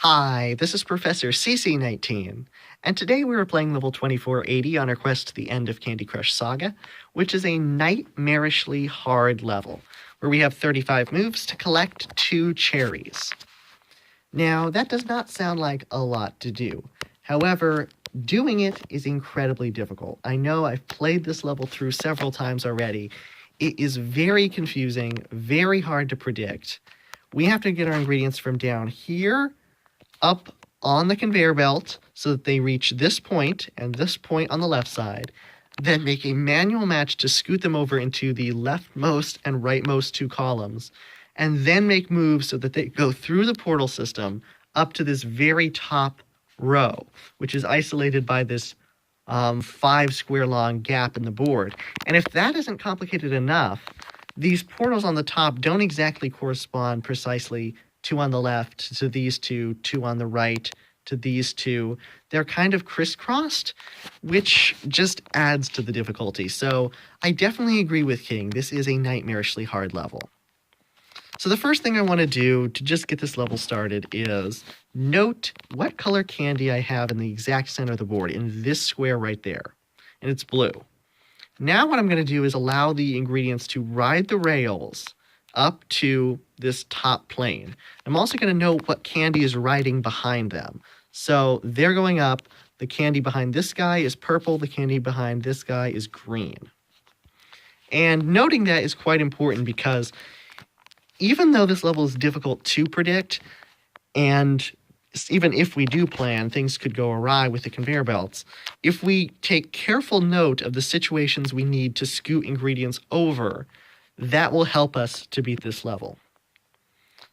Hi, this is Professor CC19, and today we are playing level 2480 on our quest to the end of Candy Crush Saga, which is a nightmarishly hard level, where we have 35 moves to collect 2 cherries. Now, that does not sound like a lot to do. However, doing it is incredibly difficult. I know I've played this level through several times already. It is very confusing, very hard to predict. We have to get our ingredients from down here up on the conveyor belt so that they reach this point and this point on the left side, then make a manual match to scoot them over into the leftmost and rightmost 2 columns, and then make moves so that they go through the portal system up to this very top row, which is isolated by this 5 square long gap in the board. And if that isn't complicated enough, these portals on the top don't exactly correspond precisely 2 on the left to these 2 on the right to these 2. They're kind of crisscrossed, which just adds to the difficulty. So I definitely agree with King. This is a nightmarishly hard level. So the first thing I want to do to just get this level started is note what color candy I have in the exact center of the board, in this square right there. And it's blue. Now what I'm going to do is allow the ingredients to ride the rails up to this top plane. I'm also going to note what candy is riding behind them. So they're going up. The candy behind this guy is purple. The candy behind this guy is green. And noting that is quite important because even though this level is difficult to predict, and even if we do plan, things could go awry with the conveyor belts, if we take careful note of the situations we need to scoot ingredients over, that will help us to beat this level.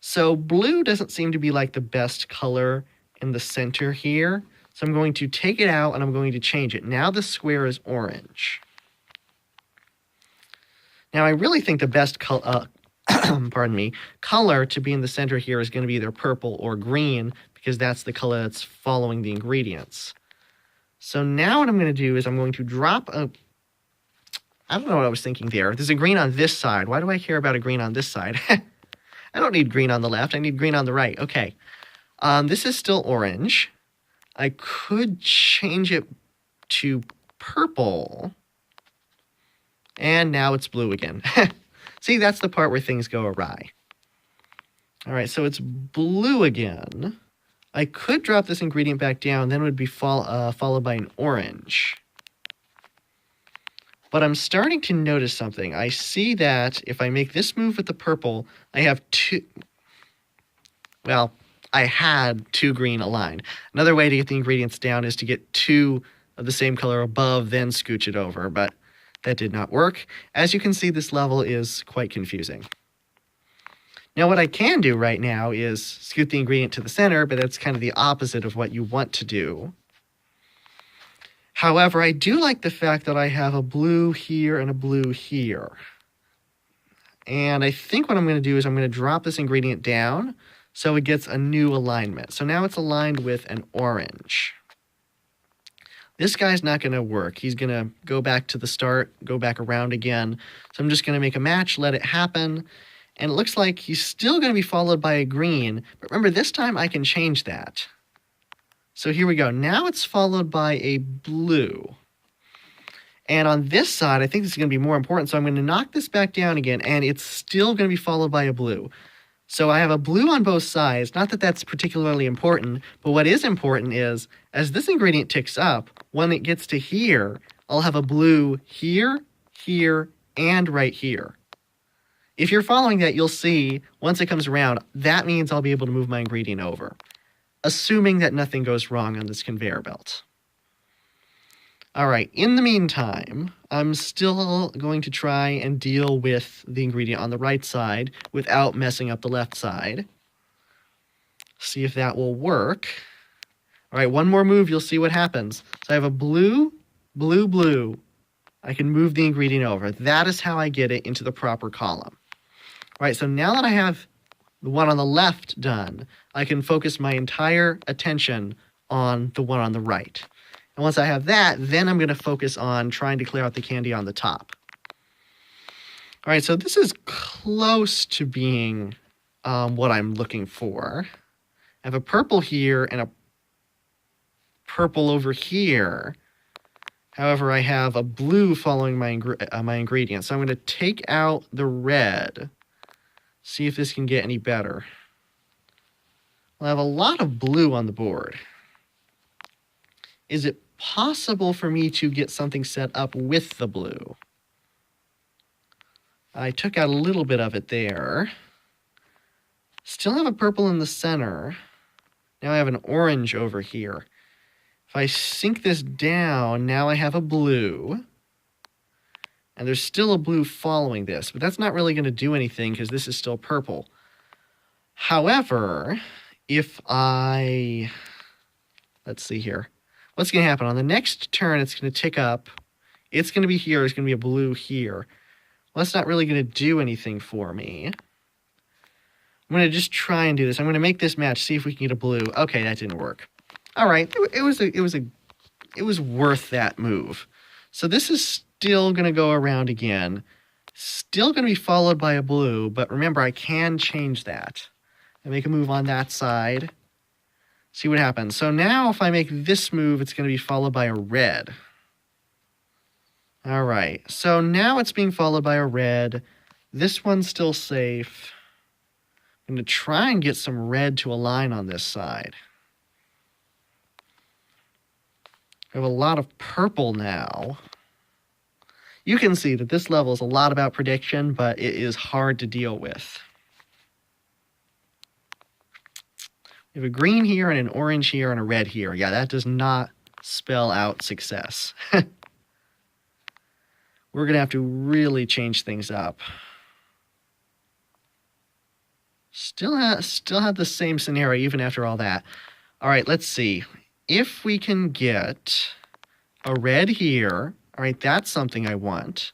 So blue doesn't seem to be like the best color in the center here. So I'm going to take it out and I'm going to change it. Now the square is orange. Now I really think the best color to be in the center here is going to be either purple or green, because that's the color that's following the ingredients. So now what I'm going to do is I'm going to drop a... I don't know what I was thinking there. There's a green on this side. Why do I care about a green on this side? I don't need green on the left. I need green on the right. Okay. This is still orange. I could change it to purple. And now it's blue again. See, that's the part where things go awry. All right, so it's blue again. I could drop this ingredient back down. Then it would be followed by an orange. But I'm starting to notice something. I see that if I make this move with the purple, I have 2... Well, I had 2 green aligned. Another way to get the ingredients down is to get 2 of the same color above, then scooch it over. But that did not work. As you can see, this level is quite confusing. Now, what I can do right now is scoot the ingredient to the center, but that's kind of the opposite of what you want to do. However, I do like the fact that I have a blue here and a blue here. And I think what I'm going to do is I'm going to drop this ingredient down so it gets a new alignment. So now it's aligned with an orange. This guy's not going to work. He's going to go back to the start, go back around again. So I'm just going to make a match, let it happen. And it looks like he's still going to be followed by a green. But remember, this time I can change that. So here we go. Now it's followed by a blue. And on this side, I think this is going to be more important. So I'm going to knock this back down again, and it's still going to be followed by a blue. So I have a blue on both sides. Not that that's particularly important, but what is important is, as this ingredient ticks up, when it gets to here, I'll have a blue here, here, and right here. If you're following that, you'll see, once it comes around, that means I'll be able to move my ingredient over, assuming that nothing goes wrong on this conveyor belt. All right, in the meantime, I'm still going to try and deal with the ingredient on the right side without messing up the left side. See if that will work. All right, one more move, you'll see what happens. So I have a blue, blue, blue. I can move the ingredient over. That is how I get it into the proper column. All right, so now that I have the one on the left done, I can focus my entire attention on the one on the right. And once I have that, then I'm going to focus on trying to clear out the candy on the top. All right, so this is close to being what I'm looking for. I have a purple here and a purple over here. However, I have a blue following my ingredients. So I'm going to take out the red. See if this can get any better. Well, I have a lot of blue on the board. Is it possible for me to get something set up with the blue? I took out a little bit of it there. Still have a purple in the center. Now I have an orange over here. If I sink this down, now I have a blue. And there's still a blue following this, but that's not really going to do anything because this is still purple. However, if I... Let's see here. What's going to happen? On the next turn, it's going to tick up. It's going to be here. There's going to be a blue here. Well, that's not really going to do anything for me. I'm going to just try and do this. I'm going to make this match, see if we can get a blue. Okay, that didn't work. All right, it was worth that move. So this is still going to go around again. Still going to be followed by a blue, but remember, I can change that. I make a move on that side. See what happens. So now if I make this move, it's going to be followed by a red. All right, so now it's being followed by a red. This one's still safe. I'm going to try and get some red to align on this side. I have a lot of purple now. You can see that this level is a lot about prediction, but it is hard to deal with. We have a green here and an orange here and a red here. Yeah, that does not spell out success. We're going to have to really change things up. Still have the same scenario even after all that. All right, let's see. If we can get a red here, all right, that's something I want.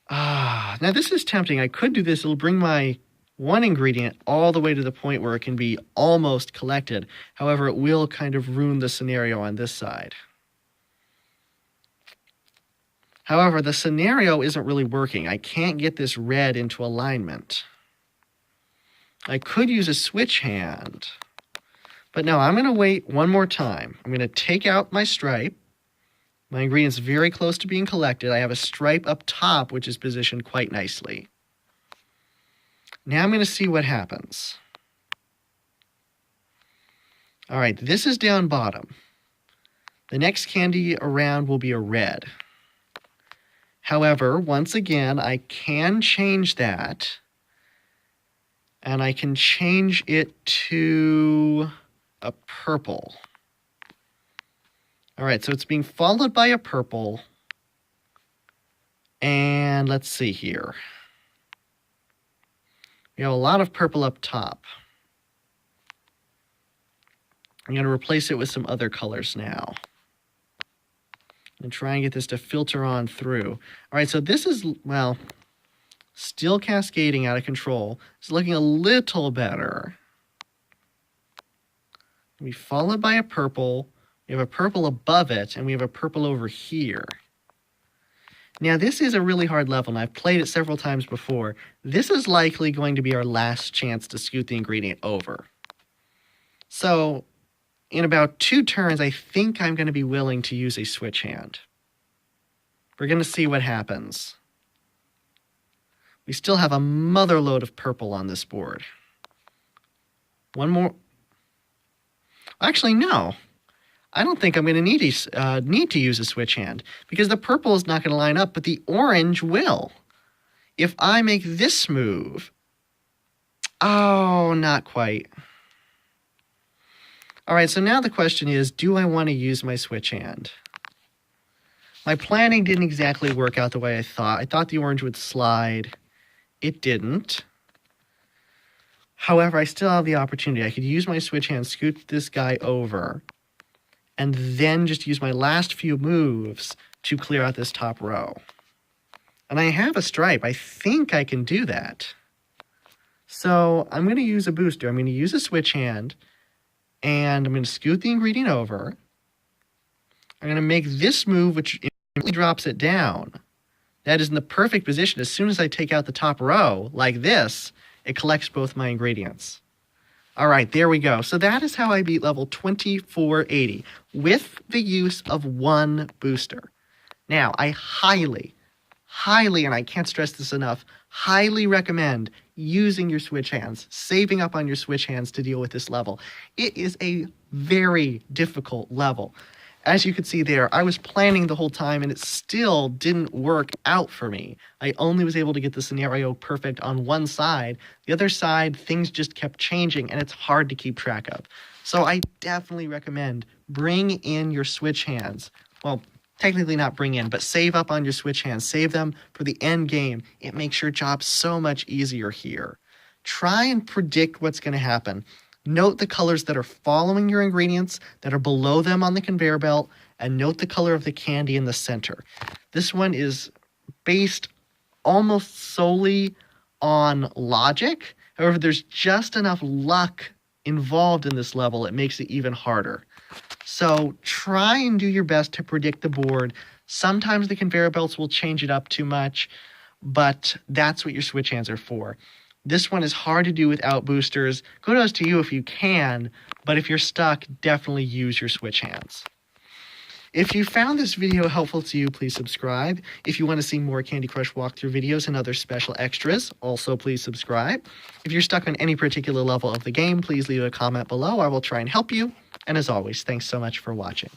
Now this is tempting. I could do this. It'll bring my one ingredient all the way to the point where it can be almost collected. However, it will kind of ruin the scenario on this side. However, the scenario isn't really working. I can't get this red into alignment. I could use a switch hand. But no, I'm going to wait one more time. I'm going to take out my stripe. My ingredient's very close to being collected. I have a stripe up top, which is positioned quite nicely. Now I'm going to see what happens. All right, this is down bottom. The next candy around will be a red. However, once again, I can change that. And I can change it to a purple. All right, so it's being followed by a purple. And let's see here. We have a lot of purple up top. I'm going to replace it with some other colors now. And try and get this to filter on through. All right, so this is, well, still cascading out of control. It's looking a little better. We followed by a purple. We have a purple above it, and we have a purple over here. Now, this is a really hard level, and I've played it several times before. This is likely going to be our last chance to scoot the ingredient over. So, in about 2 turns, I think I'm going to be willing to use a switch hand. We're going to see what happens. We still have a mother load of purple on this board. One more. Actually, no. I don't think I'm going to need to use a switch hand because the purple is not going to line up, but the orange will. If I make this move, oh, not quite. All right, so now the question is, do I want to use my switch hand? My planning didn't exactly work out the way I thought. I thought the orange would slide. It didn't. However, I still have the opportunity. I could use my switch hand, scoot this guy over, and then just use my last few moves to clear out this top row. And I have a stripe. I think I can do that. So I'm going to use a booster. I'm going to use a switch hand, and I'm going to scoot the ingredient over. I'm going to make this move, which immediately drops it down. That is in the perfect position. As soon as I take out the top row, like this, it collects both my ingredients. All right, there we go. So that is how I beat level 2480 with the use of one booster. Now, I highly, and I can't stress this enough, highly recommend using your switch hands, saving up on your switch hands to deal with this level. It is a very difficult level. As you can see there, I was planning the whole time and it still didn't work out for me. I only was able to get the scenario perfect on one side. The other side, things just kept changing and it's hard to keep track of. So I definitely recommend bring in your switch hands. Well, technically not bring in, but save up on your switch hands. Save them for the end game. It makes your job so much easier here. Try and predict what's going to happen. Note the colors that are following your ingredients, that are below them on the conveyor belt, and note the color of the candy in the center. This one is based almost solely on logic. However, there's just enough luck involved in this level, it makes it even harder. So try and do your best to predict the board. Sometimes the conveyor belts will change it up too much, but that's what your switch hands are for. This one is hard to do without boosters. Kudos to you if you can, but if you're stuck, definitely use your switch hands. If you found this video helpful to you, please subscribe. If you want to see more Candy Crush walkthrough videos and other special extras, also please subscribe. If you're stuck on any particular level of the game, please leave a comment below. I will try and help you. And as always, thanks so much for watching.